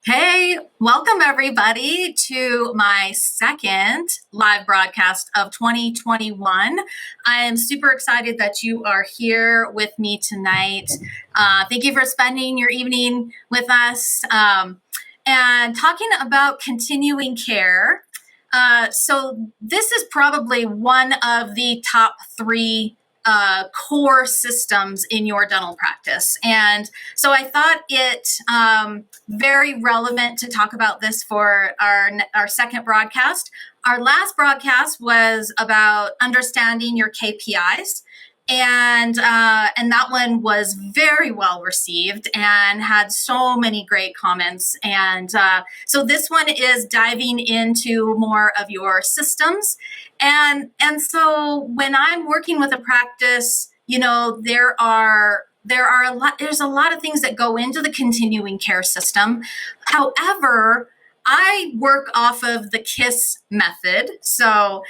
Hey, welcome everybody to my second live broadcast of 2021. I am super excited that you are here with me tonight. Thank you for spending your evening with us and talking about continuing care. So this is probably one of the top three core systems in your dental practice. And so I thought it very relevant to talk about this for our second broadcast. Our last broadcast was about understanding your KPIs. And that one was very well received and had so many great comments. And so this one is diving into more of your systems. And so when I'm working with a practice, you know, there's a lot of things that go into the continuing care system. However, I work off of the KISS method. So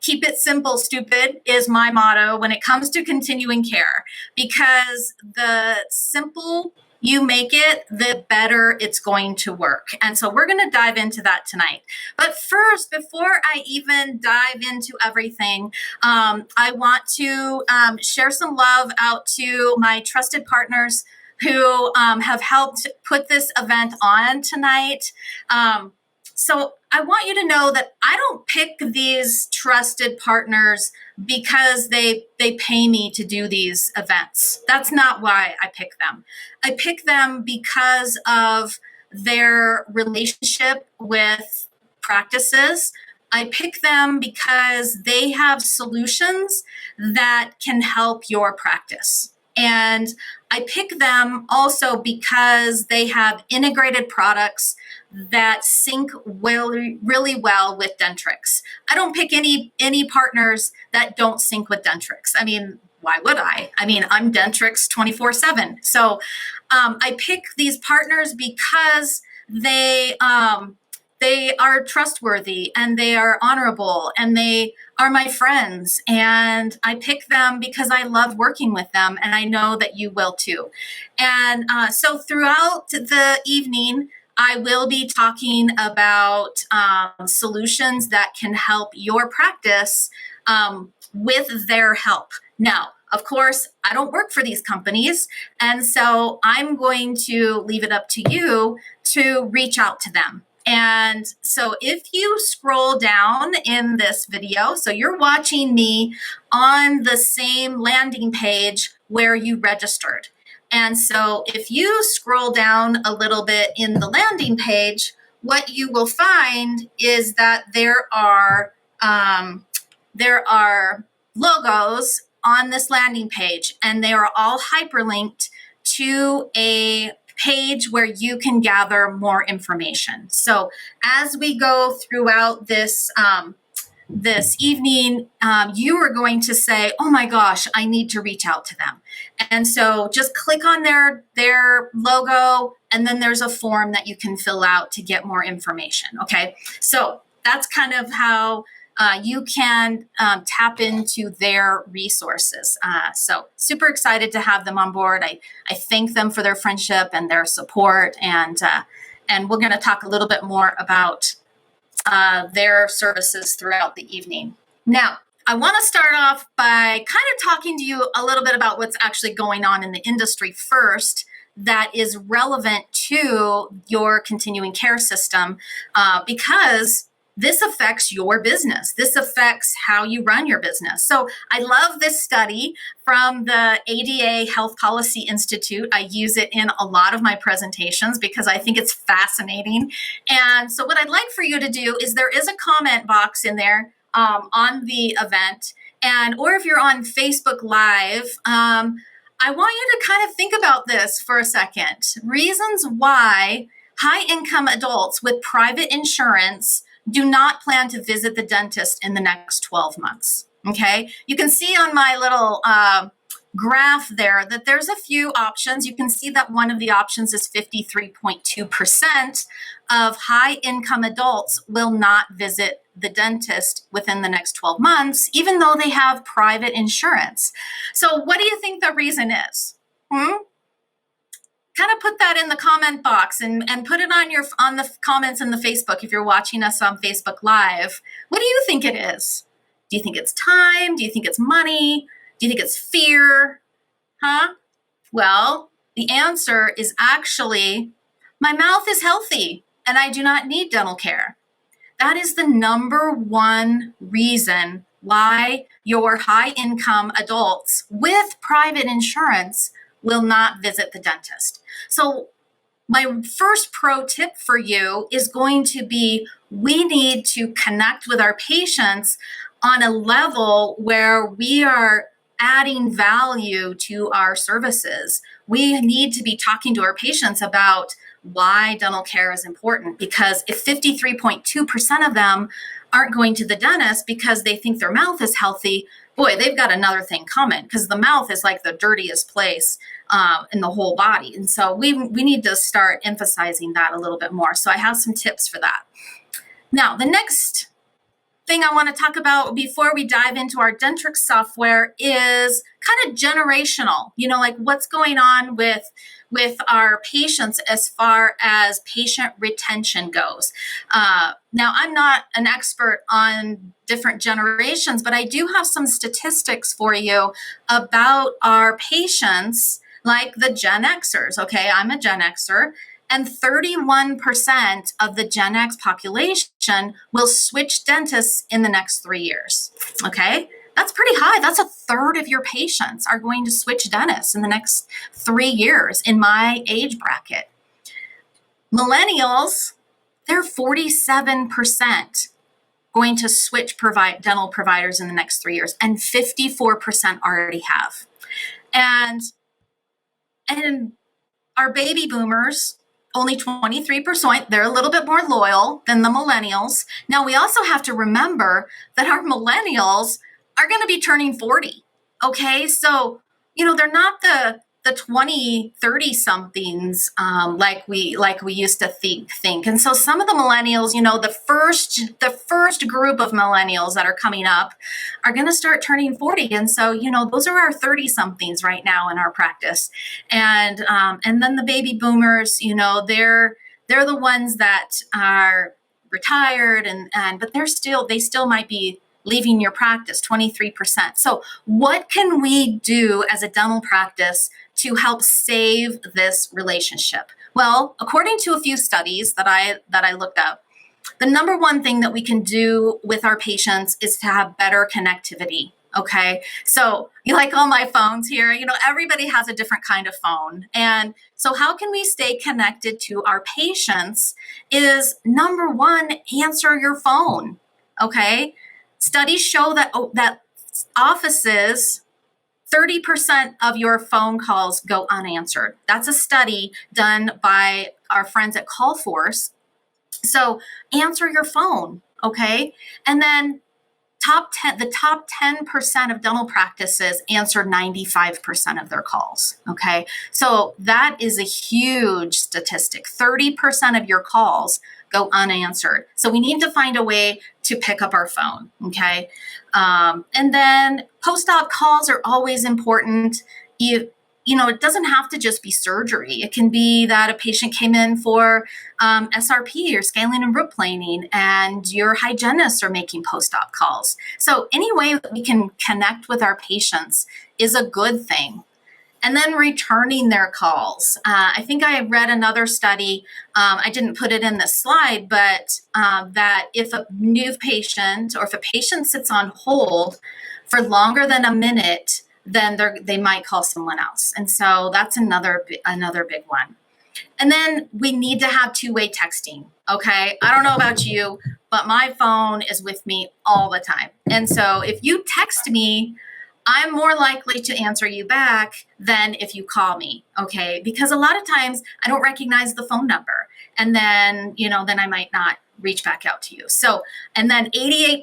keep it simple, stupid is my motto when it comes to continuing care, because the simple you make it, the better it's going to work. And so we're going to dive into that tonight. But first, before I even dive into everything, I want to share some love out to my trusted partners who have helped put this event on tonight. So I want you to know that I don't pick these trusted partners because they pay me to do these events. That's not why I pick them. I pick them because of their relationship with practices. I pick them because they have solutions that can help your practice. And I pick them also because they have integrated products that sync really well with Dentrix. I don't pick any partners that don't sync with Dentrix. I mean, why would I? I mean, I'm Dentrix 24/7. So I pick these partners because they are trustworthy and they are honorable and they are my friends. And I pick them because I love working with them, and I know that you will too. And so throughout the evening, I will be talking about solutions that can help your practice with their help. Now, of course, I don't work for these companies, and so I'm going to leave it up to you to reach out to them. And so if you scroll down in this video, so you're watching me on the same landing page where you registered. And so if you scroll down a little bit in the landing page, what you will find is that there are logos on this landing page, and they are all hyperlinked to a page where you can gather more information. So as we go throughout this evening, you are going to say, oh my gosh, I need to reach out to them. And so just click on their logo, and then there's a form that you can fill out to get more information, okay? So that's kind of how you can tap into their resources. So super excited to have them on board. I thank them for their friendship and their support, and we're going to talk a little bit more about their services throughout the evening. Now, I want to start off by kind of talking to you a little bit about what's actually going on in the industry first that is relevant to your continuing care system, because this affects your business. This affects how you run your business. So I love this study from the ADA Health Policy Institute. I use it in a lot of my presentations because I think it's fascinating. And so what I'd like for you to do is there is a comment box in there on the event. Or if you're on Facebook Live, I want you to kind of think about this for a second. Reasons why high-income adults with private insurance do not plan to visit the dentist in the next 12 months, okay? You can see on my little graph there that there's a few options. You can see that one of the options is 53.2% of high-income adults will not visit the dentist within the next 12 months, even though they have private insurance. So what do you think the reason is? Kind of put that in the comment box and put it on the comments in the Facebook if you're watching us on Facebook Live. What do you think it is? Do you think it's time? Do you think it's money? Do you think it's fear? Huh? Well, the answer is actually, my mouth is healthy and I do not need dental care. That is the number one reason why your high-income adults with private insurance will not visit the dentist. So my first pro tip for you is going to be, we need to connect with our patients on a level where we are adding value to our services. We need to be talking to our patients about why dental care is important, because if 53.2% of them aren't going to the dentist because they think their mouth is healthy, boy, they've got another thing coming, because the mouth is like the dirtiest place in the whole body. And so we need to start emphasizing that a little bit more. So I have some tips for that. Now, the next thing I want to talk about before we dive into our Dentrix software is kind of generational, like what's going on with our patients as far as patient retention goes. Now, I'm not an expert on different generations, but I do have some statistics for you about our patients, like the Gen Xers. Okay, I'm a Gen Xer. And 31% of the Gen X population will switch dentists in the next 3 years. Okay, that's pretty high. That's a third of your patients are going to switch dentists in the next 3 years in my age bracket. Millennials, they're 47% going to switch dental providers in the next 3 years, and 54% already have. And our baby boomers, only 23%, they're a little bit more loyal than the millennials. Now, we also have to remember that our millennials are going to be turning 40, okay? So, they're not the 20, 30 somethings like we used to think. And so some of the millennials, the first group of millennials that are coming up are going to start turning 40. And so, those are our 30 somethings right now in our practice. And then the baby boomers, they're the ones that are retired but they still might be leaving your practice, 23%. So what can we do as a dental practice to help save this relationship? Well, according to a few studies that I looked up, the number one thing that we can do with our patients is to have better connectivity. Okay, so you like all my phones here, everybody has a different kind of phone. And so how can we stay connected to our patients is, number one, answer your phone. Okay, studies show that offices, 30% of your phone calls go unanswered. That's a study done by our friends at CallForce. So answer your phone, okay? And then the top 10% of dental practices answer 95% of their calls, okay? So that is a huge statistic. 30% of your calls go unanswered. So we need to find a way to pick up our phone, okay? And then post-op calls are always important. It doesn't have to just be surgery. It can be that a patient came in for SRP or scaling and root planing, and your hygienists are making post-op calls. So any way that we can connect with our patients is a good thing. And then returning their calls. I think I read another study, I didn't put it in this slide, but that if a new patient or if a patient sits on hold for longer than a minute, then they might call someone else. And so that's another big one. And then we need to have two-way texting, okay? I don't know about you, but my phone is with me all the time. And so if you text me, I'm more likely to answer you back than if you call me, okay? Because a lot of times I don't recognize the phone number, and then, then I might not reach back out to you. So, and then 88%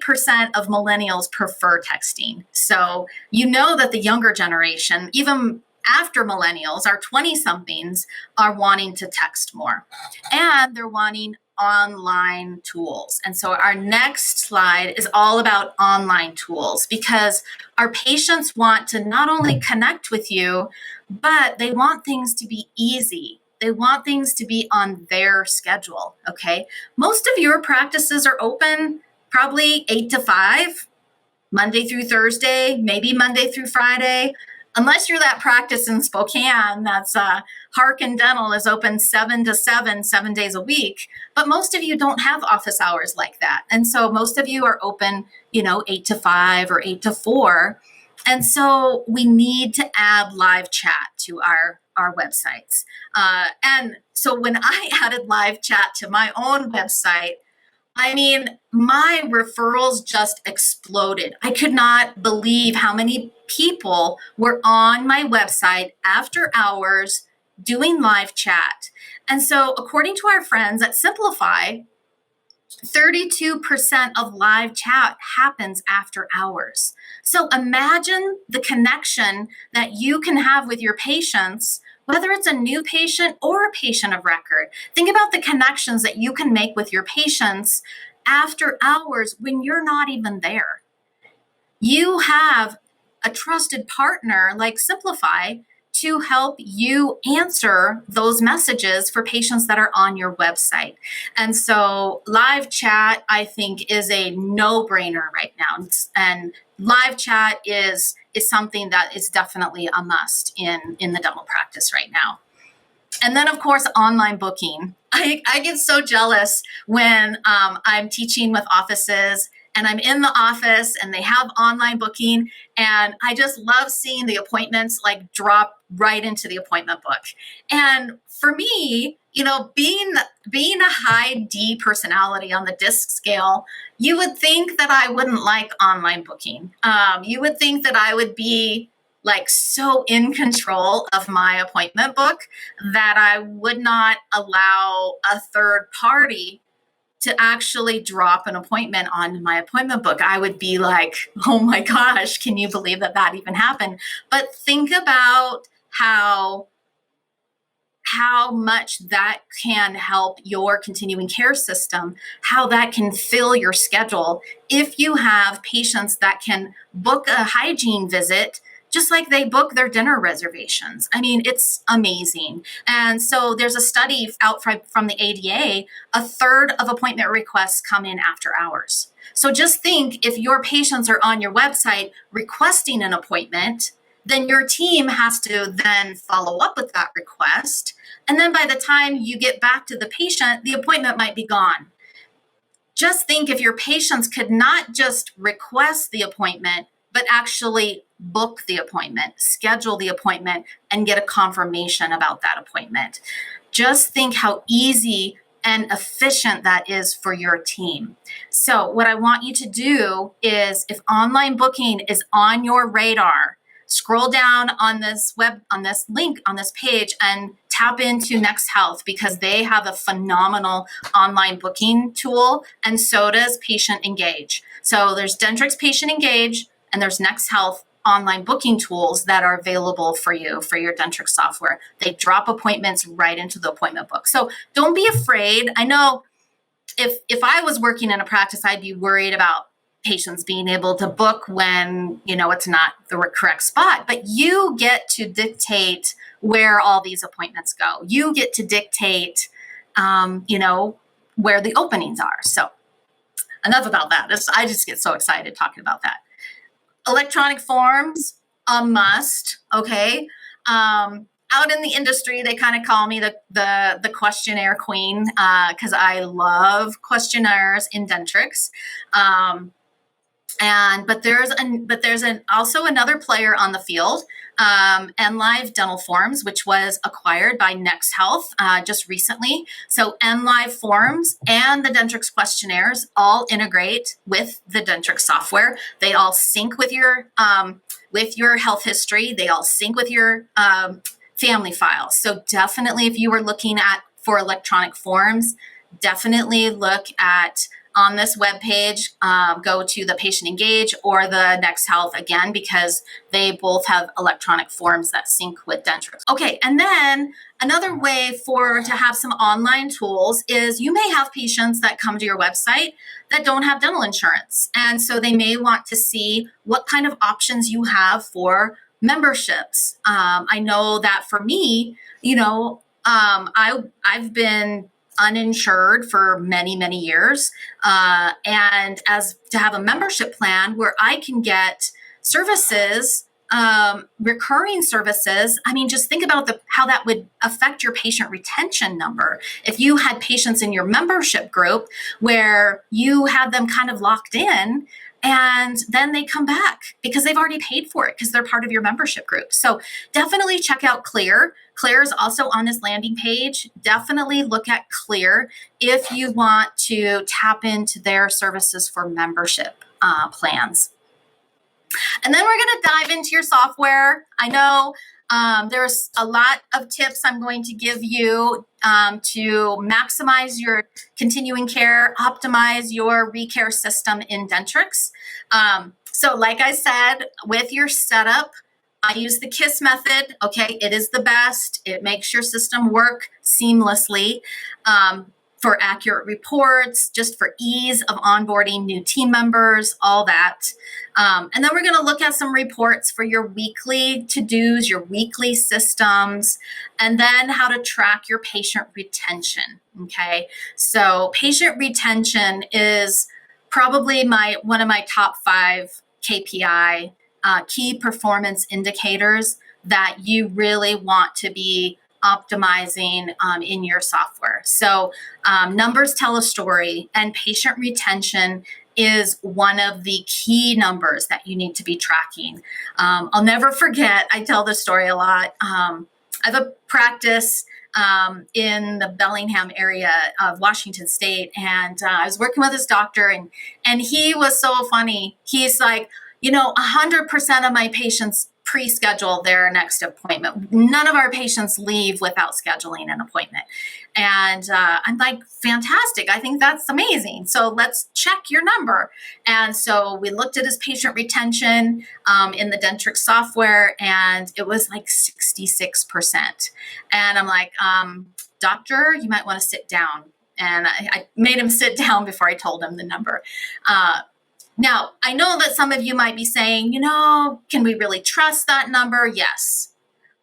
of millennials prefer texting. So that the younger generation, even after millennials, our 20-somethings are wanting to text more, and they're wanting online tools. And so our next slide is all about online tools, because our patients want to not only connect with you, but they want things to be easy. They want things to be on their schedule, okay? Most of your practices are open probably 8 to 5, Monday through Thursday, maybe Monday through Friday. Unless you're that practice in Spokane, that's Harkin Dental is open 7 to 7, 7 days a week. But most of you don't have office hours like that. And so most of you are open, 8 to 5 or 8 to 4. And so we need to add live chat to our websites. And so when I added live chat to my own website, I mean, my referrals just exploded. I could not believe how many people were on my website after hours doing live chat. And so, according to our friends at Simplify, 32% of live chat happens after hours. So imagine the connection that you can have with your patients, whether it's a new patient or a patient of record. Think about the connections that you can make with your patients after hours when you're not even there. You have a trusted partner like Simplify to help you answer those messages for patients that are on your website. And so live chat, I think, is a no-brainer right now. And live chat is something that is definitely a must in the dental practice right now. And then, of course, online booking. I get so jealous when I'm teaching with offices and I'm in the office and they have online booking, and I just love seeing the appointments like drop right into the appointment book. And for me, being a high D personality on the DISC scale, you would think that I wouldn't like online booking. You would think that I would be like so in control of my appointment book that I would not allow a third party to actually drop an appointment on my appointment book. I would be like, oh my gosh, can you believe that even happened? But think about how much that can help your continuing care system, how that can fill your schedule if you have patients that can book a hygiene visit just like they book their dinner reservations. I mean, it's amazing. And so there's a study out from the ADA, a third of appointment requests come in after hours. So just think, if your patients are on your website requesting an appointment, then your team has to then follow up with that request. And then by the time you get back to the patient, the appointment might be gone. Just think if your patients could not just request the appointment, but actually book the appointment, schedule the appointment, and get a confirmation about that appointment. Just think how easy and efficient that is for your team. So what I want you to do is, if online booking is on your radar, scroll down on this link on this page and tap into Next Health, because they have a phenomenal online booking tool, and so does Patient Engage. So there's Dentrix Patient Engage, and there's Next Health online booking tools that are available for you for your Dentrix software. They drop appointments right into the appointment book. So don't be afraid. I know if I was working in a practice, I'd be worried about patients being able to book when, it's not the correct spot, but you get to dictate where all these appointments go. You get to dictate, where the openings are. So enough about that. I just get so excited talking about that. Electronic forms, a must, okay? Out in the industry, they kind of call me the questionnaire queen, because I love questionnaires in Dentrix. But there's also another player on the field, NLive Dental Forms, which was acquired by Next Health just recently. So NLive Forms and the Dentrix questionnaires all integrate with the Dentrix software. They all sync with your health history. They all sync with your family files. So definitely, if you were looking for electronic forms, definitely look at on this webpage, go to the Patient Engage or the Next Health again, because they both have electronic forms that sync with Dentrix. Okay, and then another way to have some online tools is you may have patients that come to your website that don't have dental insurance. And so they may want to see what kind of options you have for memberships. I know that for me, I've been uninsured for many, many years. And as to have a membership plan where I can get services, recurring services. I mean, just think about how that would affect your patient retention number. If you had patients in your membership group where you had them kind of locked in, and then they come back because they've already paid for it because they're part of your membership group. So definitely check out Clear. Clear is also on this landing page. Definitely look at Clear if you want to tap into their services for membership plans. And then we're going to dive into your software. I know there's a lot of tips I'm going to give you to maximize your continuing care, optimize your ReCare system in Dentrix. So like I said, with your setup, I use the KISS method. Okay, it is the best. It makes your system work seamlessly. For accurate reports, just for ease of onboarding new team members, all that. And then we're going to look at some reports for your weekly to-dos, your weekly systems, and then how to track your patient retention. Okay, so patient retention is probably one of my top 5 KPI, key performance indicators that you really want to be optimizing in your software. So numbers tell a story, and patient retention is one of the key numbers that you need to be tracking. I'll never forget, I tell this story a lot. I have a practice in the Bellingham area of Washington State, and I was working with this doctor, and he was so funny. He's like, 100% of my patients pre-schedule their next appointment. None of our patients leave without scheduling an appointment. And I'm like, fantastic. I think that's amazing. So let's check your number. And so we looked at his patient retention in the Dentrix software, and it was like 66%. And I'm like, doctor, you might want to sit down. And I made him sit down before I told him the number. Now, I know that some of you might be saying, can we really trust that number? Yes.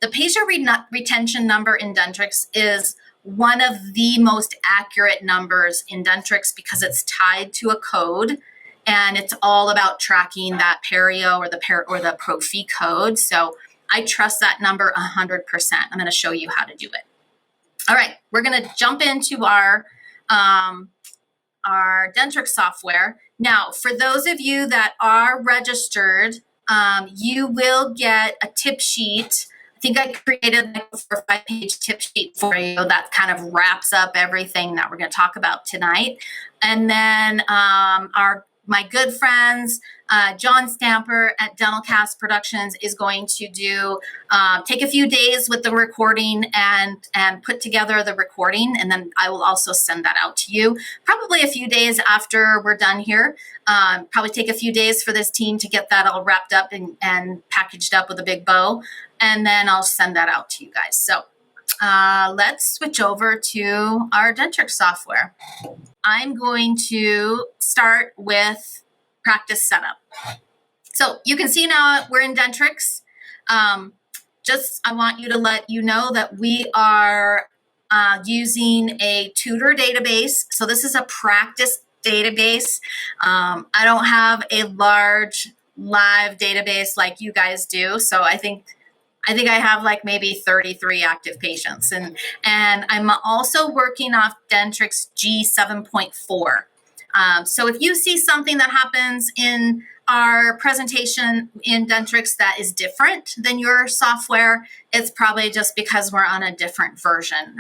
The patient retention number in Dentrix is one of the most accurate numbers in Dentrix because it's tied to a code, and it's all about tracking that perio or the pro fee code. So I trust that number 100%. I'm going to show you how to do it. All right, we're going to jump into our Dentrix software. Now, for those of you that are registered, you will get a tip sheet. I think I created like a 4 or 5 page tip sheet for you that kind of wraps up everything that we're going to talk about tonight. And then my good friends, John Stamper at Dentalcast Productions is going to take a few days with the recording and put together the recording. And then I will also send that out to you probably a few days after we're done here. Probably take a few days for this team to get that all wrapped up and packaged up with a big bow. And then I'll send that out to you guys. So let's switch over to our Dentrix software. I'm going to start with practice setup. So you can see now we're in Dentrix. I want to let you know that we are using a tutor database. So this is a practice database. I don't have a large live database like you guys do. So I think I have like maybe 33 active patients, and I'm also working off Dentrix G7.4. So if you see something that happens in our presentation in Dentrix that is different than your software, it's probably just because we're on a different version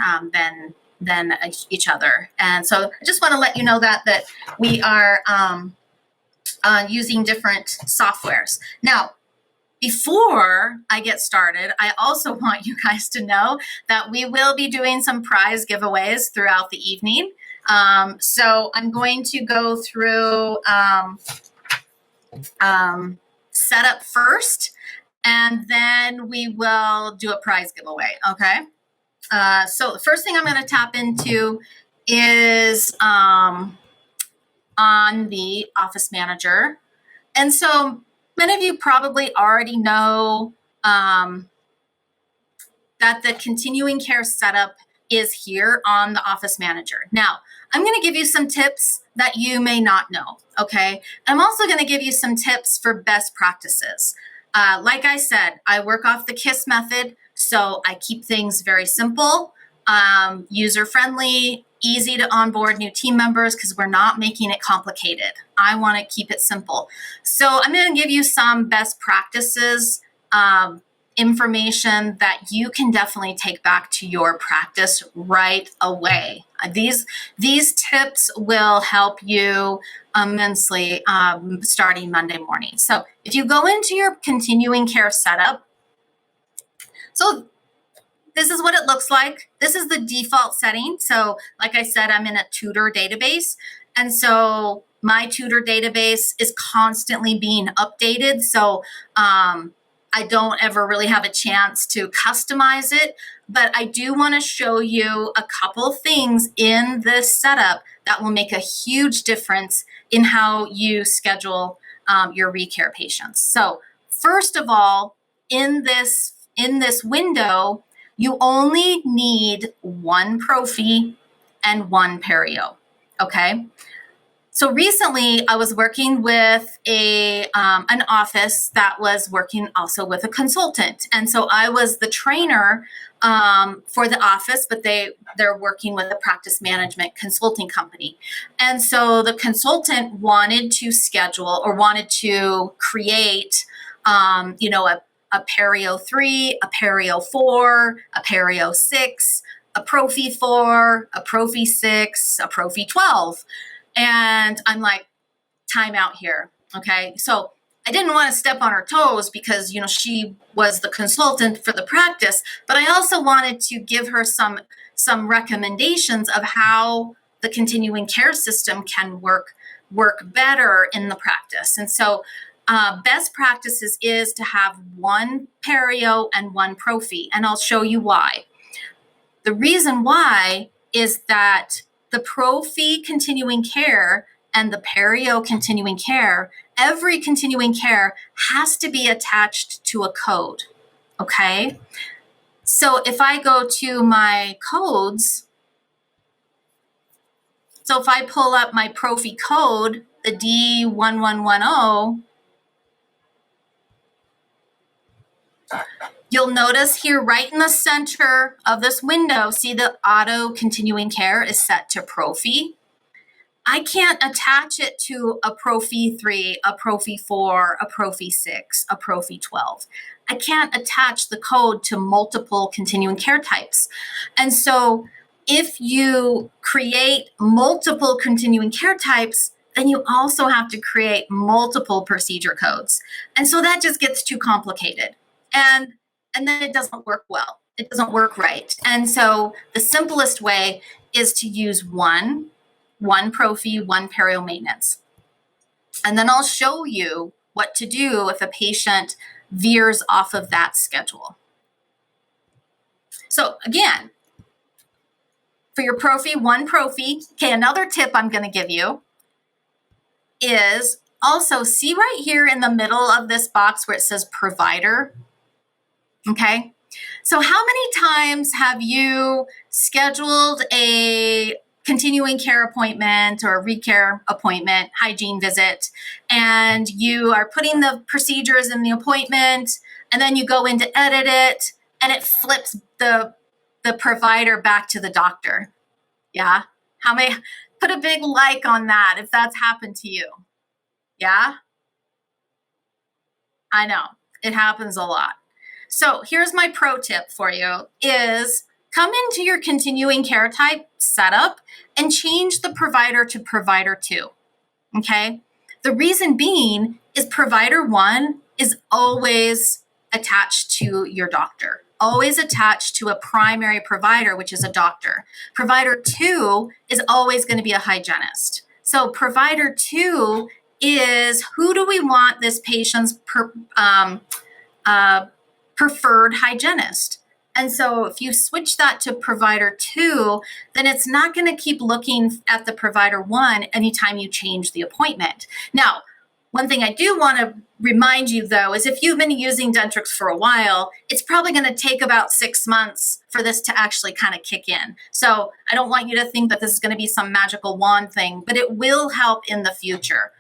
than each other. And so I just want to let you know that we are using different softwares. Now, before I get started, I also want you guys to know that we will be doing some prize giveaways throughout the evening. So I'm going to go through setup first, and then we will do a prize giveaway, okay? So the first thing I'm going to tap into is on the Office Manager. And so many of you probably already know that the continuing care setup is here on the Office Manager. Now, I'm going to give you some tips that you may not know, okay? I'm also going to give you some tips for best practices. Like I said, I work off the KISS method, so I keep things very simple, user-friendly, easy to onboard new team members because we're not making it complicated. I want to keep it simple. So I'm going to give you some best practices, information that you can definitely take back to your practice right away. These tips will help you immensely starting Monday morning. So if you go into your continuing care setup, so this is what it looks like. This is the default setting. So like I said, I'm in a tutor database. And so my tutor database is constantly being updated. So I don't ever really have a chance to customize it, but I do want to show you a couple things in this setup that will make a huge difference in how you schedule your ReCare patients. So first of all, in this window, you only need one prophy and one perio, okay? So recently, I was working with an office that was working also with a consultant. And so I was the trainer for the office, but they're working with a practice management consulting company. And so the consultant wanted to schedule or wanted to create, a perio 3, a perio 4, a perio 6, a prophy 4, a prophy 6, a prophy 12. And I'm like, time out here, okay? So I didn't want to step on her toes because, she was the consultant for the practice, but I also wanted to give her some recommendations of how the continuing care system can work better in the practice. And so best practices is to have one perio and one prophy, and I'll show you why. The reason why is that the prophy continuing care and the perio continuing care, every continuing care has to be attached to a code, okay? So if I go to my codes, so if I pull up my prophy code, the D1110, you'll notice here right in the center of this window, see the auto continuing care is set to prophy. I can't attach it to a prophy 3, a prophy 4, a prophy 6, a prophy 12. I can't attach the code to multiple continuing care types. And so if you create multiple continuing care types, then you also have to create multiple procedure codes. And so that just gets too complicated. And then it doesn't work well. It doesn't work right. And so the simplest way is to use one prophy, one perio maintenance. And then I'll show you what to do if a patient veers off of that schedule. So again, for your prophy, one prophy, okay, another tip I'm going to give you is also see right here in the middle of this box where it says provider. Okay, so how many times have you scheduled a continuing care appointment or a ReCare appointment, hygiene visit, and you are putting the procedures in the appointment, and then you go in to edit it, and it flips the provider back to the doctor? Yeah? How many? Put a big like on that if that's happened to you. Yeah? I know. It happens a lot. So here's my pro tip for you is come into your continuing care type setup and change the provider to provider 2, okay? The reason being is provider 1 is always attached to your doctor, always attached to a primary provider, which is a doctor. Provider 2 is always going to be a hygienist. So provider 2 is who do we want this patient's preferred hygienist. And so if you switch that to provider 2, then it's not going to keep looking at the provider 1 anytime you change the appointment. Now, One thing I do want to remind you, though, is if you've been using Dentrix for a while, it's probably going to take about 6 months for this to actually kind of kick in. So I don't want you to think that this is going to be some magical wand thing, but it will help in the future.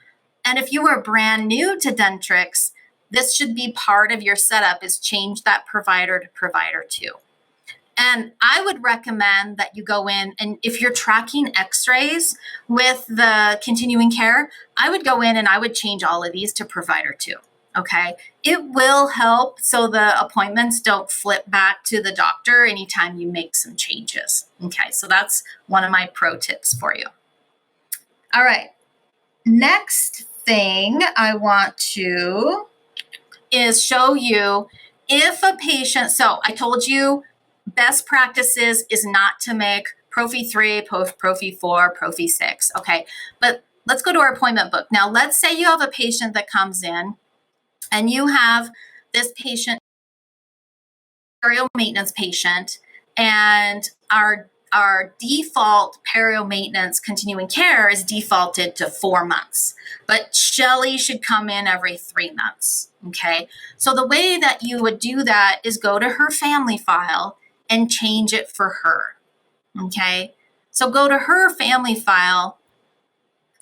And if you are brand new to Dentrix, this should be part of your setup, is change that provider to provider 2. And I would recommend that you go in, and if you're tracking x-rays with the continuing care, I would go in and I would change all of these to provider 2. Okay. It will help so the appointments don't flip back to the doctor anytime you make some changes. Okay. So that's one of my pro tips for you. All right. Next thing I want to is show you if a patient, so I told you best practices is not to make Prophy 3, Prophy 4, Prophy 6. Okay, but let's go to our appointment book. Now, let's say you have a patient that comes in and you have this patient, perio maintenance patient, and our default perio maintenance continuing care is defaulted to 4 months, but Shelly should come in every 3 months. Okay, so the way that you would do that is go to her family file and change it for her. Okay, so go to her family file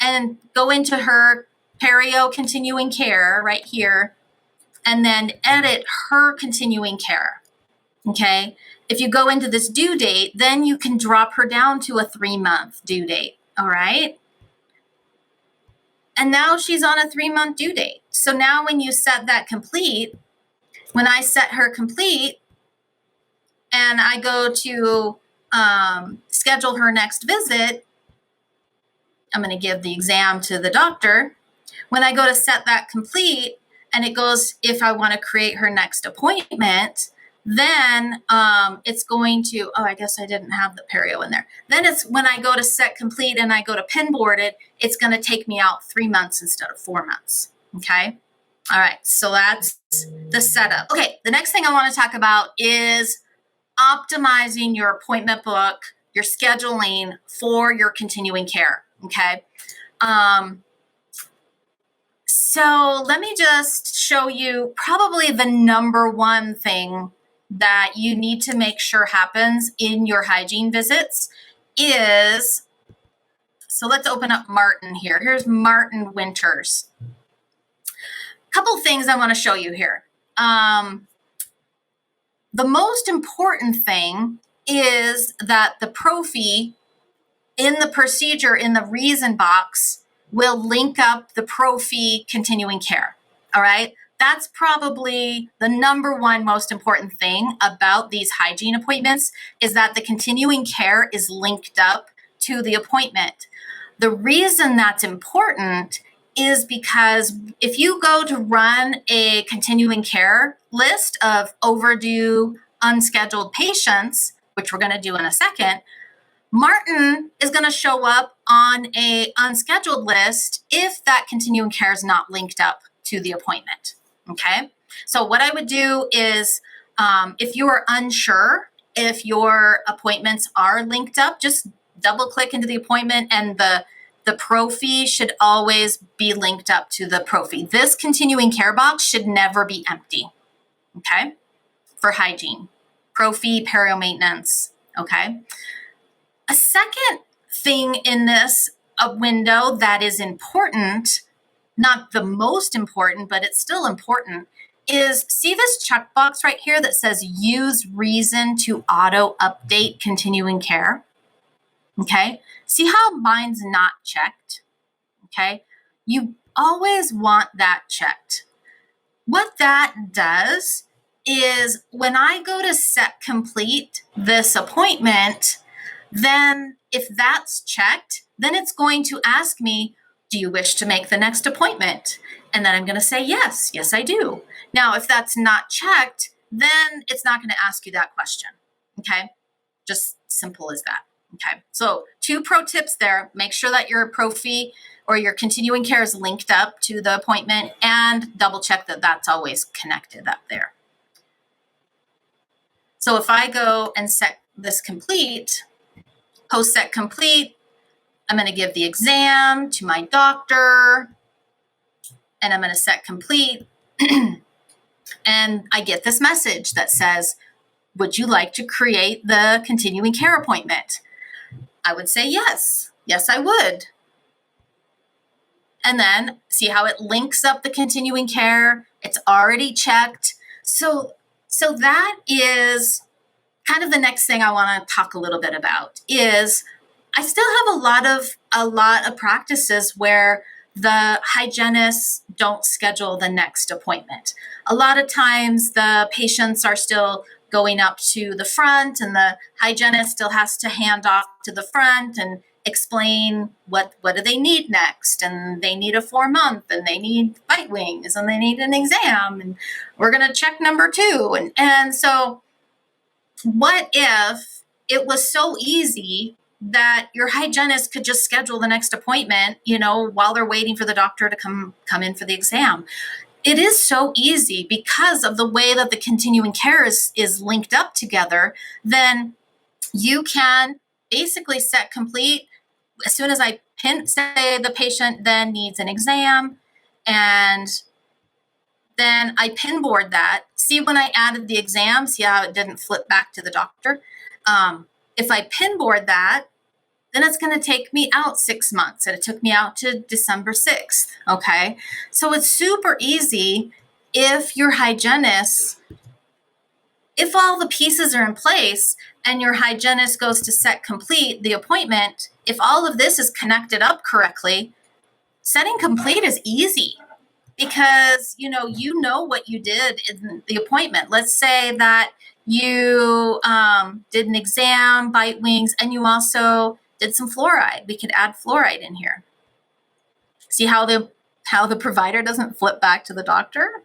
and go into her perio continuing care right here, and then edit her continuing care. Okay, if you go into this due date, then you can drop her down to a 3-month due date. All right, and now she's on a 3-month due date. So now when you set that complete, when I set her complete, and I go to schedule her next visit, I'm going to give the exam to the doctor. When I go to set that complete, and it goes, if I want to create her next appointment, then it's going to, oh, I guess I didn't have the perio in there. Then it's when I go to set complete and I go to pinboard it, it's going to take me out 3 months instead of 4 months. Okay. All right. So that's the setup. Okay. The next thing I want to talk about is optimizing your appointment book, your scheduling for your continuing care. Okay. So let me just show you probably the number one thing that you need to make sure happens in your hygiene visits is, so let's open up Martin here. Here's Martin Winters. A couple things I want to show you here. The most important thing is that the prophy in the procedure in the reason box will link up the prophy continuing care. All right. That's probably the number one most important thing about these hygiene appointments, is that the continuing care is linked up to the appointment. The reason that's important is because if you go to run a continuing care list of overdue, unscheduled patients, which we're going to do in a second, Martin is going to show up on a unscheduled list if that continuing care is not linked up to the appointment. Okay. So what I would do is, if you are unsure if your appointments are linked up, just double click into the appointment, and the prophy should always be linked up to the prophy. This continuing care box should never be empty. Okay. For hygiene, prophy, perio maintenance. Okay. A second thing in this window that is important, not the most important, but it's still important, is see this checkbox right here that says use reason to auto update continuing care. Okay. See how mine's not checked? Okay. You always want that checked. What that does is when I go to set complete this appointment, then if that's checked, then it's going to ask me, do you wish to make the next appointment? And then I'm going to say, yes, I do. Now, if that's not checked, then it's not going to ask you that question. Okay. Just simple as that. Okay. So 2 pro tips there. Make sure that your prophy or your continuing care is linked up to the appointment, and double check that that's always connected up there. So if I go and set this complete, post set complete, I'm going to give the exam to my doctor, and I'm going to set complete. And I get this message that says, would you like to create the continuing care appointment? I would say yes. Yes, I would. And then see how it links up the continuing care. It's already checked. So that is kind of the next thing I want to talk a little bit about is I still have a lot of practices where the hygienists don't schedule the next appointment. A lot of times the patients are still going up to the front and the hygienist still has to hand off to the front and explain what do they need next, and they need a 4-month, and they need bite wings, and they need an exam, and we're going to check number 2. And so what if it was so easy that your hygienist could just schedule the next appointment, while they're waiting for the doctor to come in for the exam? It is so easy because of the way that the continuing care is linked up together. Then you can basically set complete as soon as I say the patient then needs an exam, and then I pinboard that. See, when I added the exam, see how it didn't flip back to the doctor? If I pinboard that, then it's going to take me out 6 months, and it took me out to December 6th. Okay. So it's super easy if your hygienist, if all the pieces are in place and your hygienist goes to set complete the appointment, if all of this is connected up correctly, setting complete is easy because, you know what you did in the appointment. Let's say that you did an exam, bite wings, and you also did some fluoride. We could add fluoride in here. See how the provider doesn't flip back to the doctor?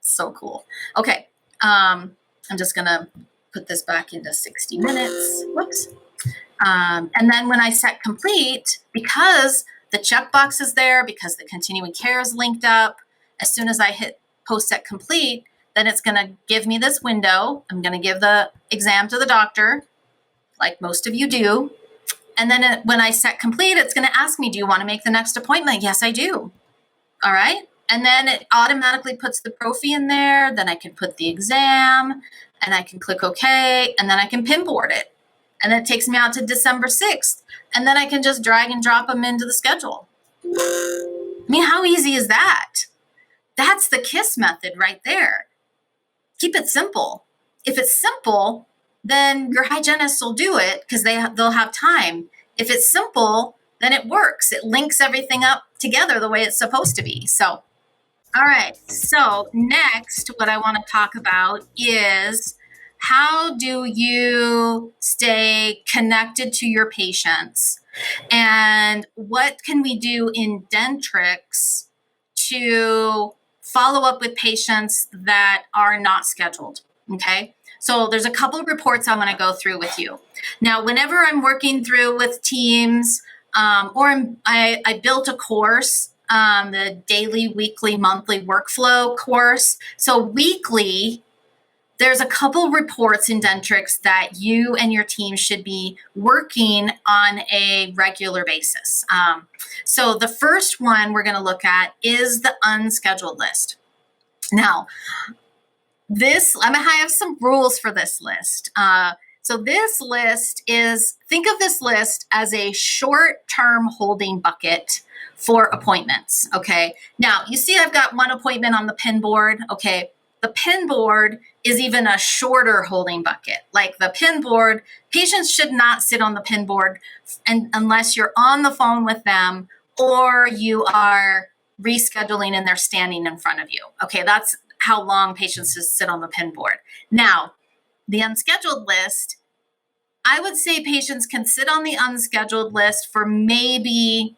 So cool. Okay. I'm just going to put this back into 60 minutes. Whoops. And then when I set complete, because the checkbox is there, because the continuing care is linked up, as soon as I hit post set complete, then it's going to give me this window. I'm going to give the exam to the doctor, like most of you do. And then when I set complete, it's going to ask me, do you want to make the next appointment? Yes, I do. All right. And then it automatically puts the prophy in there. Then I can put the exam and I can click OK. And then I can pinboard it. And then it takes me out to December 6th. And then I can just drag and drop them into the schedule. I mean, how easy is that? That's the KISS method right there. Keep it simple. If it's simple, then your hygienist will do it because they'll have time. If it's simple, then it works. It links everything up together the way it's supposed to be. So, all right. So next, what I want to talk about is how do you stay connected to your patients, and what can we do in Dentrix to follow up with patients that are not scheduled? Okay. So there's a couple of reports I want to go through with you. Now, whenever I'm working through with teams, I built a course, the daily, weekly, monthly workflow course. So weekly, there's a couple reports in Dentrix that you and your team should be working on a regular basis. So the first one we're going to look at is the unscheduled list. Now, I have some rules for this list. So this list think of this list as a short-term holding bucket for appointments, okay? Now, you see I've got one appointment on the pin board, okay? The pin board is even a shorter holding bucket. Like the pin board, patients should not sit on the pin board unless you're on the phone with them or you are rescheduling and they're standing in front of you. Okay, that's how long patients just sit on the pin board. Now, the unscheduled list, I would say patients can sit on the unscheduled list for maybe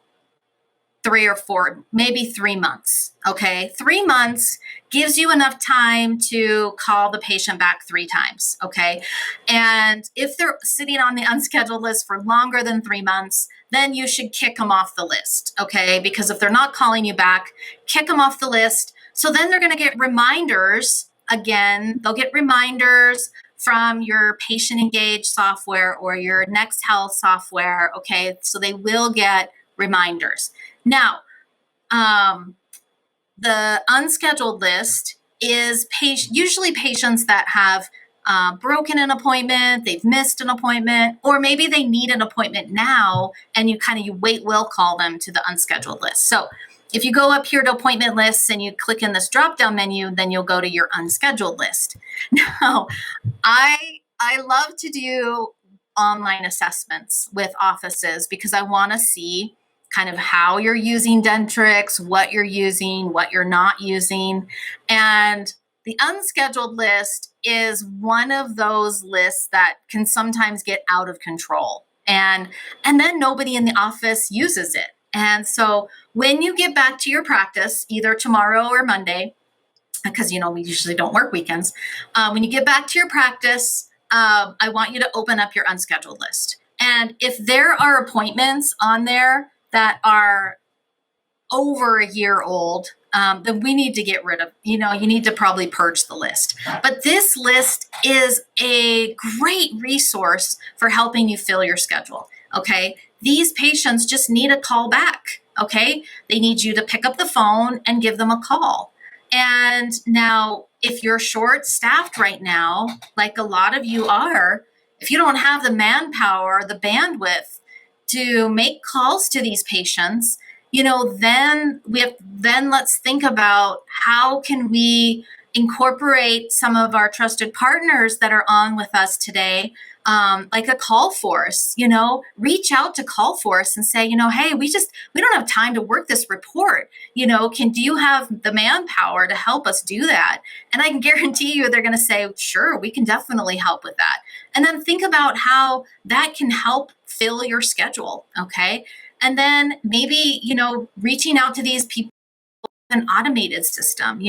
3 or 4, maybe 3 months. Okay, 3 months gives you enough time to call the patient back 3 times. Okay, and if they're sitting on the unscheduled list for longer than 3 months, then you should kick them off the list. Okay, because if they're not calling you back, kick them off the list. So then they're going to get reminders again. They'll get reminders from your patient engaged software or your Next Health software. Okay, so they will get reminders. Now, The unscheduled list is usually patients that have broken an appointment, they've missed an appointment, or maybe they need an appointment now and you wait, will call them to the unscheduled list. So if you go up here to appointment lists and you click in this drop-down menu, then you'll go to your unscheduled list. Now, I love to do online assessments with offices because I want to see kind of how you're using Dentrix, what you're using, what you're not using. And the unscheduled list is one of those lists that can sometimes get out of control. And then nobody in the office uses it. And so when you get back to your practice, either tomorrow or Monday, because, we usually don't work weekends, when you get back to your practice, I want you to open up your unscheduled list. And if there are appointments on there that are over a year old, then we need to get rid of, you need to probably purge the list. But this list is a great resource for helping you fill your schedule, okay? These patients just need a call back, okay? They need you to pick up the phone and give them a call. And now, if you're short-staffed right now, like a lot of you are, if you don't have the manpower, the bandwidth to make calls to these patients, then let's think about how can we incorporate some of our trusted partners that are on with us today, like a call force, reach out to call force and say, hey, we don't have time to work this report. Do you have the manpower to help us do that? And I can guarantee you they're going to say, sure, we can definitely help with that. And then think about how that can help fill your schedule. Okay. And then maybe, reaching out to these people, an automated system,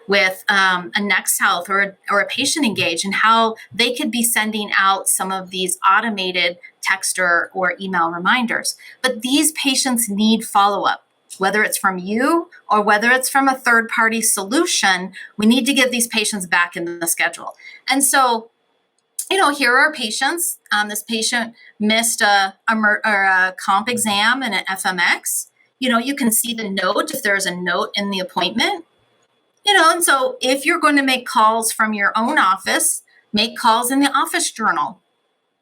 with a Next Health or a Patient Engage, and how they could be sending out some of these automated text or email reminders. But these patients need follow-up, whether it's from you or whether it's from a third-party solution. We need to get these patients back in the schedule. And so, here are patients. This patient missed a comp exam and an FMX. You can see the note if there's a note in the appointment. And so if you're going to make calls from your own office, make calls in the office journal.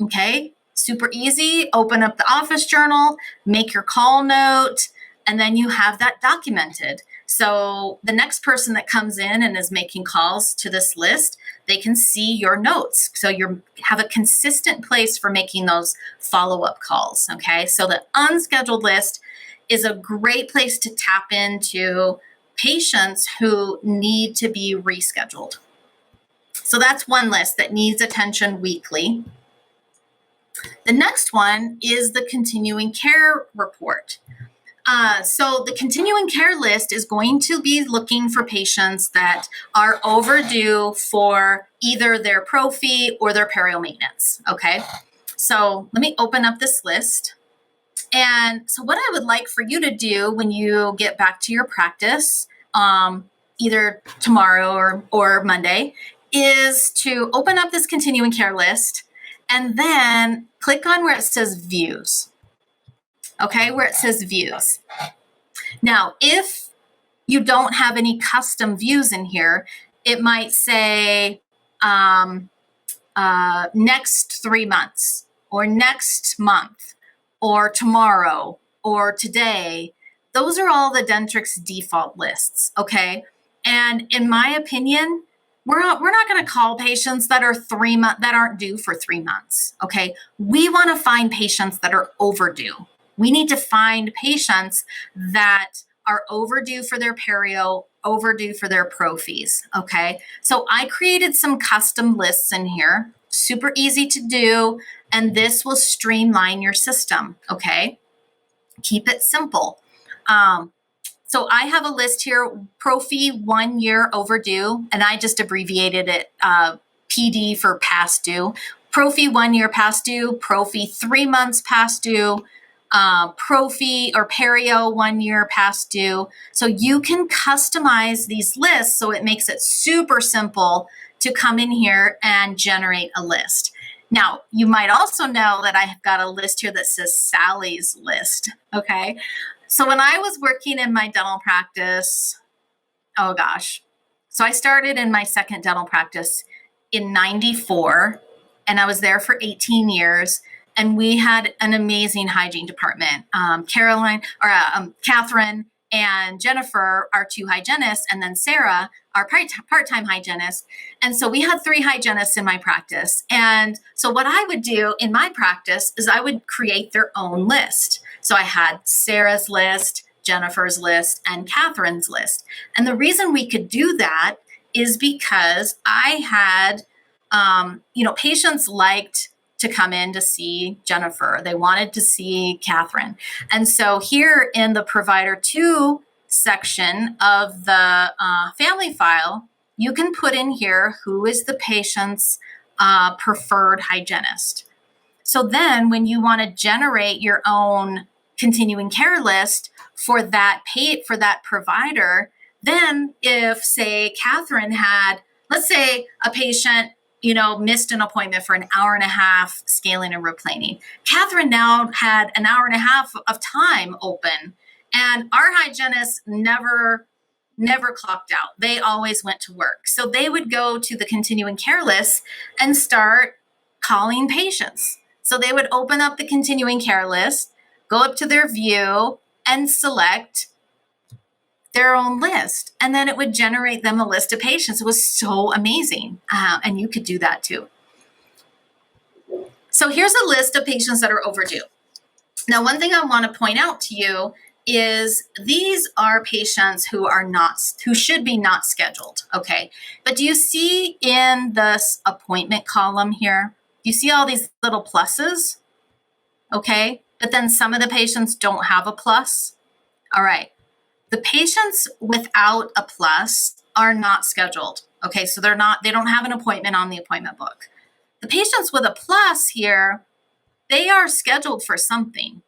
Okay, super easy. Open up the office journal, make your call note, and then you have that documented. So the next person that comes in and is making calls to this list, they can see your notes. So you have a consistent place for making those follow-up calls, okay? So the unscheduled list is a great place to tap into patients who need to be rescheduled. So that's one list that needs attention weekly. The next one is the continuing care report. So the continuing care list is going to be looking for patients that are overdue for either their prophy or their perio maintenance, okay? So let me open up this list. And so what I would like for you to do when you get back to your practice, either tomorrow or Monday, is to open up this continuing care list and then click on where it says views. Okay, where it says views. Now, if you don't have any custom views in here, it might say next 3 months, or next month, or tomorrow, or today. Those are all the Dentrix default lists, okay? And in my opinion, we're not going to call patients that are that aren't due for 3 months, okay? We want to find patients that are overdue. We need to find patients that are overdue for their perio, overdue for their prophies, okay? So I created some custom lists in here, super easy to do, and this will streamline your system, okay? Keep it simple. So I have a list here, prophy 1 year overdue, and I just abbreviated it PD for past due. Prophy 1 year past due, prophy 3 months past due, prophy or perio 1 year past due. So you can customize these lists so it makes it super simple to come in here and generate a list. Now, you might also know that I have got a list here that says Sally's list, okay? So when I was working in my dental practice Oh gosh. So I started in my second dental practice in 94, and I was there for 18 years. And we had an amazing hygiene department. Catherine and Jennifer, our two hygienists, and then Sarah, our part-time hygienist. And so we had three hygienists in my practice. And so what I would do in my practice is I would create their own list. So I had Sarah's list, Jennifer's list, and Catherine's list. And the reason we could do that is because I had, patients liked to come in to see Jennifer. They wanted to see Catherine. And so here in the provider 2 section of the family file, you can put in here who is the patient's preferred hygienist. So then when you want to generate your own continuing care list for that provider, then if, say, Catherine had, let's say a patient, missed an appointment for an hour and a half scaling and replaning. Catherine now had an hour and a half of time open, and our hygienists never clocked out. They always went to work. So they would go to the continuing care list and start calling patients. So they would open up the continuing care list, go up to their view, and select their own list. And then it would generate them a list of patients. It was so amazing. And you could do that too. So here's a list of patients that are overdue. Now, one thing I want to point out to you is these are patients who should be not scheduled, okay? But do you see in this appointment column here, do you see all these little pluses? Okay, but then some of the patients don't have a plus. All right, the patients without a plus are not scheduled. Okay, so they don't have an appointment on the appointment book. The patients with a plus here, they are scheduled for something.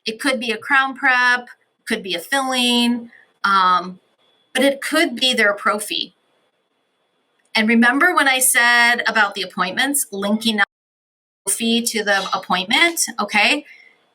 It could be a crown prep, could be a filling, but it could be their prophy. And remember when I said about the appointments, linking up prophy to the appointment, okay?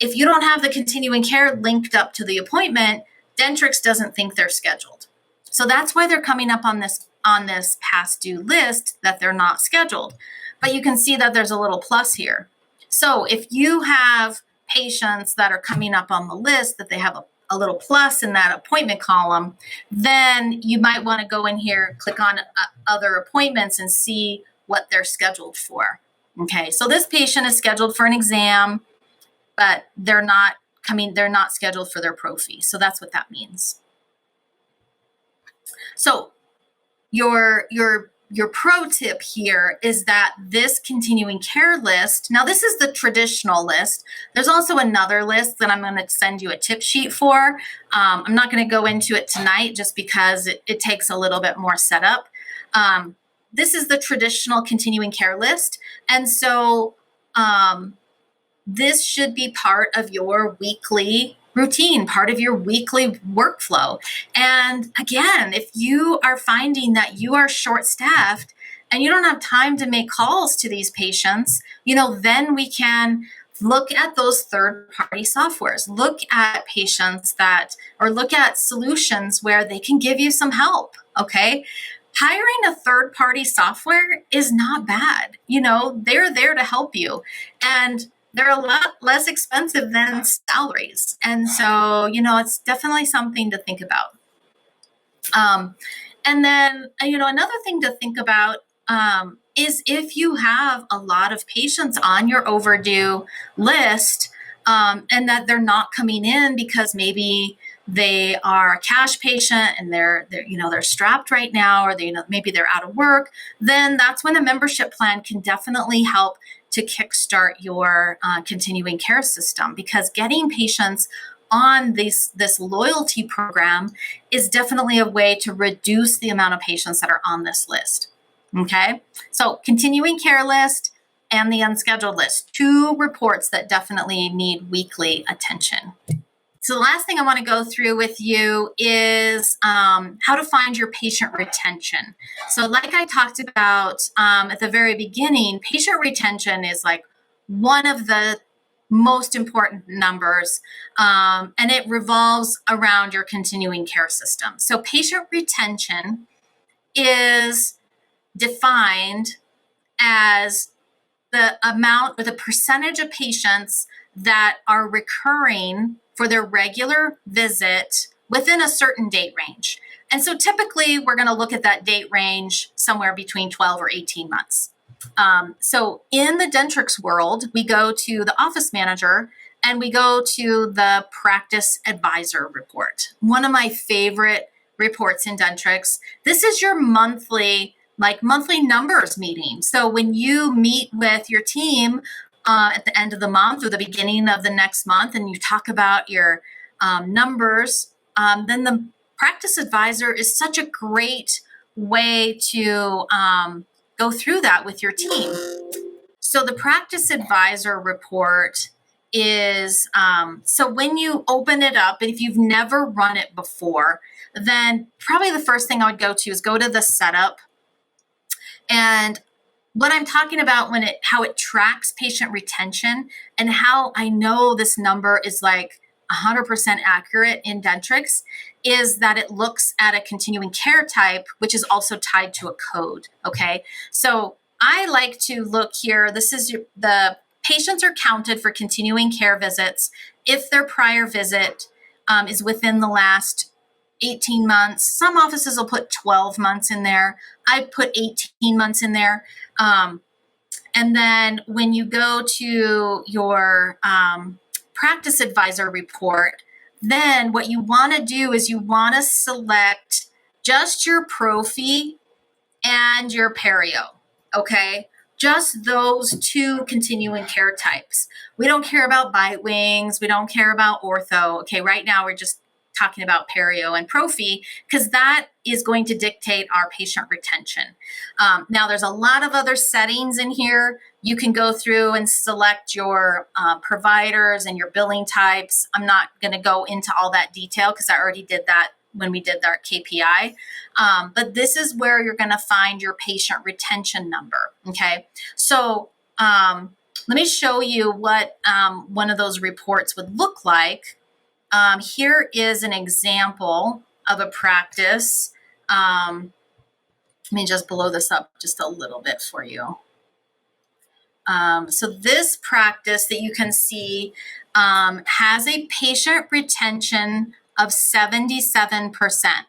If you don't have the continuing care linked up to the appointment, Dentrix doesn't think they're scheduled. So that's why they're coming up on this past due list that they're not scheduled. But you can see that there's a little plus here. So if you have patients that are coming up on the list that they have a little plus in that appointment column, then you might want to go in here, click on other appointments and see what they're scheduled for. Okay, so this patient is scheduled for an exam, but they're not scheduled for their prophy. So that's what that means. So your pro tip here is that this continuing care list, now this is the traditional list. There's also another list that I'm going to send you a tip sheet for. I'm not going to go into it tonight just because it takes a little bit more setup. This is the traditional continuing care list. And so this should be part of your weekly routine, part of your weekly workflow. And again, if you are finding that you are short-staffed and you don't have time to make calls to these patients, then we can look at those third-party softwares, look at patients look at solutions where they can give you some help, okay? Hiring a third-party software is not bad. They're there to help you. And they're a lot less expensive than salaries. And so, it's definitely something to think about. And then, another thing to think about is if you have a lot of patients on your overdue list and that they're not coming in because maybe they are a cash patient and they're strapped right now, or maybe they're out of work, then that's when a membership plan can definitely help to kickstart your continuing care system, because getting patients on this loyalty program is definitely a way to reduce the amount of patients that are on this list. Okay, so continuing care list and the unscheduled list, 2 reports that definitely need weekly attention. So the last thing I want to go through with you is how to find your patient retention. So like I talked about at the very beginning, patient retention is like one of the most important numbers, and it revolves around your continuing care system. So patient retention is defined as the amount or the percentage of patients that are recurring for their regular visit within a certain date range. And so typically we're going to look at that date range somewhere between 12 or 18 months. So in the Dentrix world, we go to the office manager and we go to the practice advisor report. One of my favorite reports in Dentrix. This is your monthly numbers meeting. So when you meet with your team at the end of the month or the beginning of the next month and you talk about your numbers, then the practice advisor is such a great way to go through that with your team. So the practice advisor report is, so when you open it up, if you've never run it before, then probably the first thing I would go to is go to the setup. And what I'm talking about how it tracks patient retention and how I know this number is like 100% accurate in Dentrix is that it looks at a continuing care type, which is also tied to a code. Okay. So I like to look here. This is the patients are counted for continuing care visits if their prior visit is within the last 18 months. Some offices will put 12 months in there. I put 18 months in there. And then when you go to your practice advisor report, then what you want to do is you want to select just your prophy and your perio, okay? Just those two continuing care types. We don't care about bite wings. We don't care about ortho. Okay, right now we're just talking about perio and prophy because that is going to dictate our patient retention. Now there's a lot of other settings in here. You can go through and select your providers and your billing types. I'm not going to go into all that detail because I already did that when we did our KPI. But this is where you're going to find your patient retention number. Okay. So let me show you what one of those reports would look like. Here is an example of a practice. Let me just blow this up just a little bit for you. So this practice that you can see has a patient retention of 77%.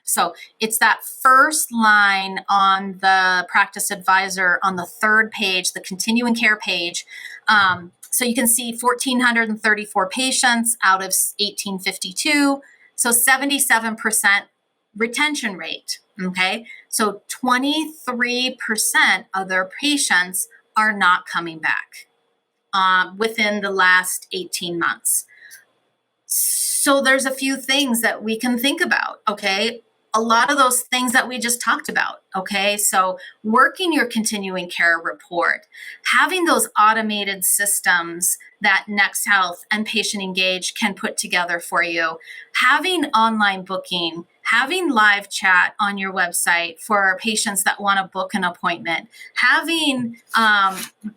So it's that first line on the practice advisor on the third page, the continuing care page. So you can see 1,434 patients out of 1,852. So 77% retention rate, okay? So 23% of their patients are not coming back within the last 18 months. So there's a few things that we can think about, okay? A lot of those things that we just talked about, okay? So working your continuing care report, having those automated systems that NextHealth and Patient Engage can put together for you, having online booking, having live chat on your website for patients that want to book an appointment, having,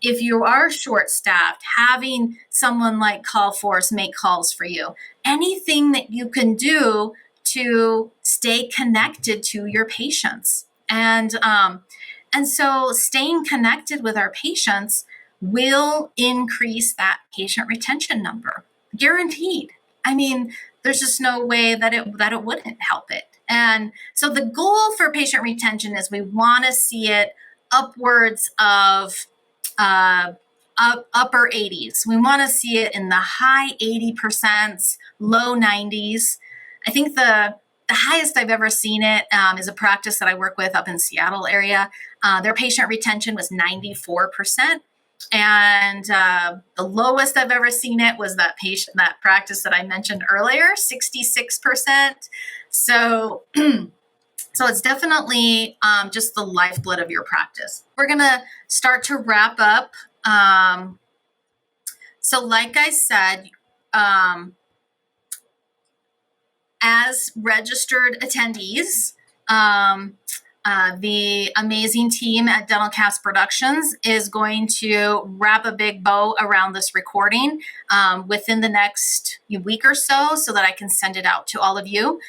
if you are short-staffed, having someone like CallForce make calls for you, anything that you can do to stay connected to your patients. And so staying connected with our patients will increase that patient retention number, guaranteed. I mean, there's just no way that it wouldn't help it. And so the goal for patient retention is we want to see it upwards of upper 80s. We want to see it in the high 80%, low 90s. I think the highest I've ever seen it is a practice that I work with up in Seattle area. Their patient retention was 94%. And the lowest I've ever seen it was that practice that I mentioned earlier, 66%. So, so it's definitely just the lifeblood of your practice. We're going to start to wrap up. So like I said, as registered attendees, The amazing team at Dental Cast Productions is going to wrap a big bow around this recording within the next week or so that I can send it out to all of you.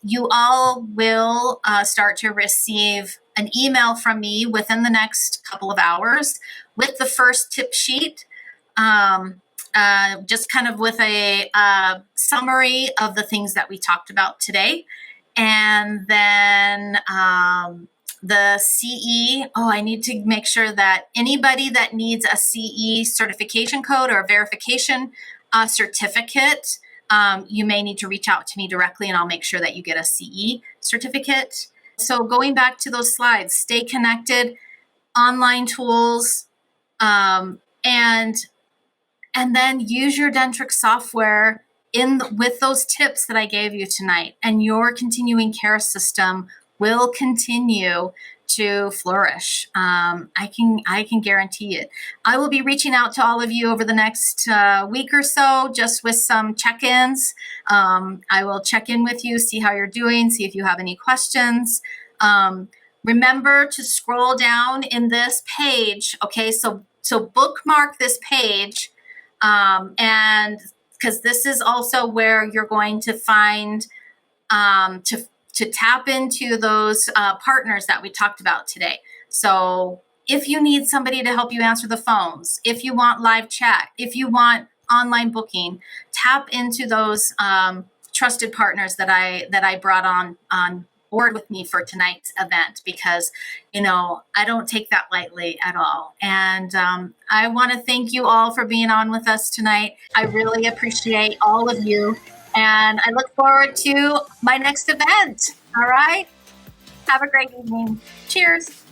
You all will start to receive an email from me within the next couple of hours with the first tip sheet. Just kind of with a summary of the things that we talked about today. And then the CE, I need to make sure that anybody that needs a CE certification code or a verification certificate, you may need to reach out to me directly and I'll make sure that you get a CE certificate. So going back to those slides, stay connected, online tools, and then use your Dentrix software with those tips that I gave you tonight, and your continuing care system will continue to flourish. I can guarantee it. I will be reaching out to all of you over the next week or so, just with some check-ins. I will check in with you, see how you're doing, see if you have any questions. Remember to scroll down in this page. Okay, so bookmark this page. And because this is also where you're going to find to tap into those partners that we talked about today. So if you need somebody to help you answer the phones, if you want live chat, if you want online booking, tap into those trusted partners that I brought on board with me for tonight's event, because I don't take that lightly at all. And I want to thank you all for being on with us tonight. I really appreciate all of you, and I look forward to my next event. All right, have a great evening. Cheers.